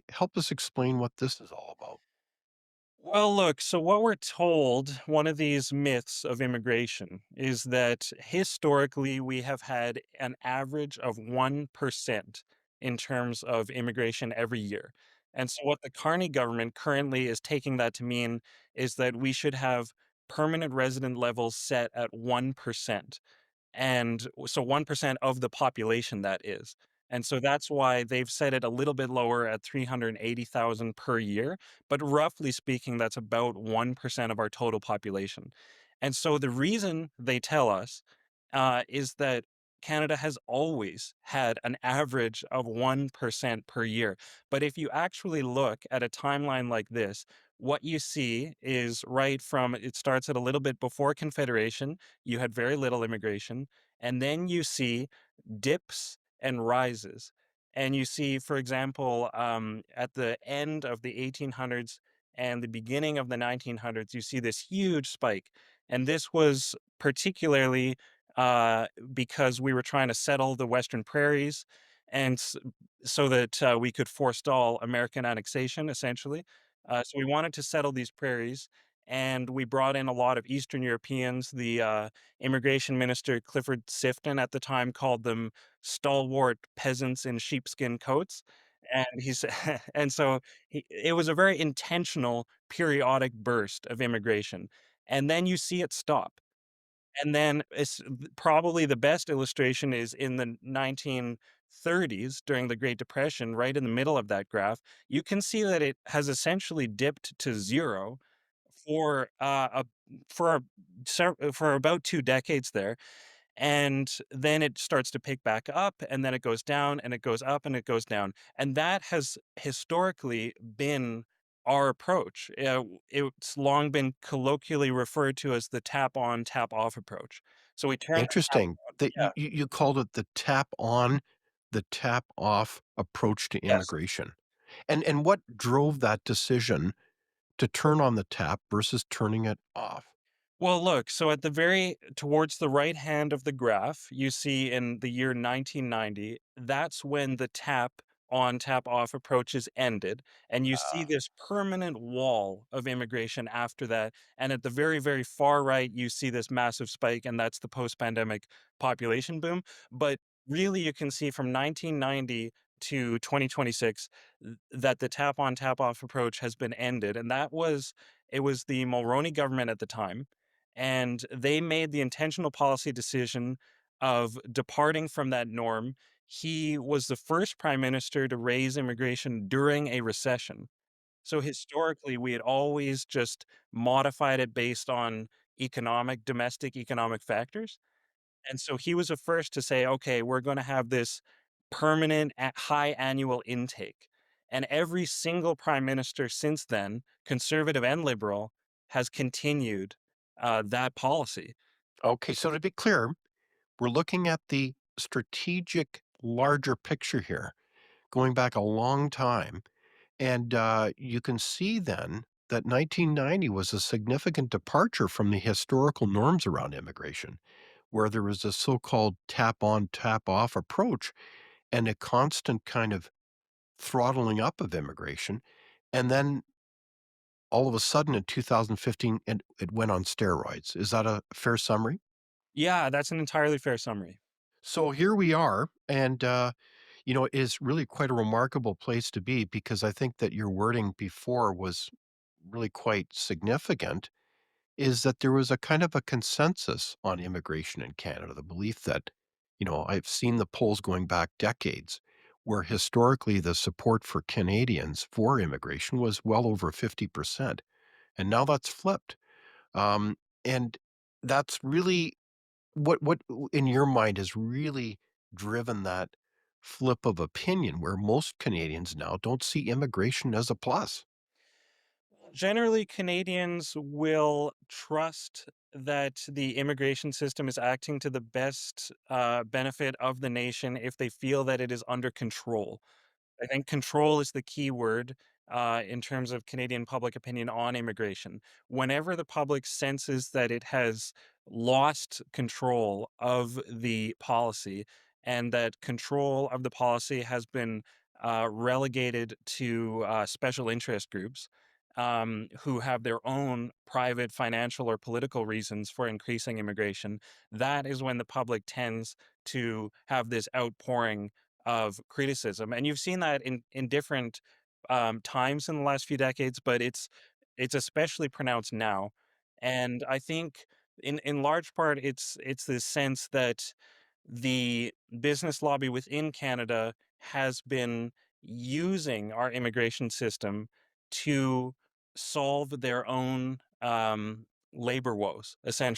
Help us explain what this is all about. Well, look, so what we're told, one of these myths of immigration is that historically we have had an average of 1% in terms of immigration every year. And so, what the Carney government currently is taking that to mean is that we should have permanent resident levels set at 1%. And so 1% of the population that is. And so that's why they've set it a little bit lower at 380,000 per year, but roughly speaking, that's about 1% of our total population. And so the reason they tell us is that Canada has always had an average of 1% per year. But if you actually look at a timeline like this, what you see is right from it starts at a little bit before Confederation, you had very little immigration, and then you see dips and rises. And you see, for example, at the end of the 1800s and the beginning of the 1900s, you see this huge spike. And this was particularly uh, because we were trying to settle the Western prairies and so that we could forestall American annexation, essentially. So we wanted to settle these prairies. And we brought in a lot of Eastern Europeans. The immigration minister Clifford Sifton at the time called them stalwart peasants in sheepskin coats. And he's and so it was a very intentional periodic burst of immigration. And then you see it stop. And then probably the best illustration is in the 1930s during the Great Depression, right in the middle of that graph. You can see that it has essentially dipped to 0 for, for about 2 decades there, and then it starts to pick back up, and then it goes down, and it goes up, and it goes down, and that has historically been our approach. It's long been colloquially referred to as the tap on, tap off approach. So we turn the tap Interesting on. that Yeah. you called it the tap on, the tap off approach to Yes. immigration. And what drove that decision to turn on the tap versus turning it off? Well, look, so at the very towards the right hand of the graph, you see in the year 1990, that's when the tap on, tap off approaches ended. And you see Ah, this permanent wall of immigration after that. And at the very, very far right, you see this massive spike, and that's the post pandemic population boom. But really, you can see from 1990 to 2026 that the tap on, tap off approach has been ended. And it was the Mulroney government at the time, and they made the intentional policy decision of departing from that norm. He was the first prime minister to raise immigration during a recession. So historically, we had always just modified it based on domestic economic factors. And so he was the first to say, okay, we're going to have this permanent high annual intake. And every single prime minister since then, conservative and liberal, has continued that policy. okay, so to be clear, we're looking at the strategic larger picture here, going back a long time. And, you can see then that 1990 was a significant departure from the historical norms around immigration, where there was a so-called tap on, tap off approach and a constant kind of throttling up of immigration. And then all of a sudden in 2015, it went on steroids. Is that a fair summary? Yeah, that's an entirely fair summary. So here we are, and, it is really quite a remarkable place to be because I think that your wording before was really quite significant, is that there was a kind of a consensus on immigration in Canada, the belief that, I've seen the polls going back decades, where historically the support for Canadians for immigration was well over 50%, and now that's flipped. And that's really what in your mind has really driven that flip of opinion where most Canadians now don't see immigration as a plus? Generally, Canadians will trust that the immigration system is acting to the best benefit of the nation if they feel that it is under control. I think control is the key word in terms of Canadian public opinion on immigration. Whenever the public senses that it has lost control of the policy and that control of the policy has been relegated to special interest groups who have their own private financial or political reasons for increasing immigration, that is when the public tends to have this outpouring of criticism. And you've seen that in different times in the last few decades, but it's especially pronounced now. And I think in large part it's this sense that the business lobby within Canada has been using our immigration system to solve their own labor woes, essentially.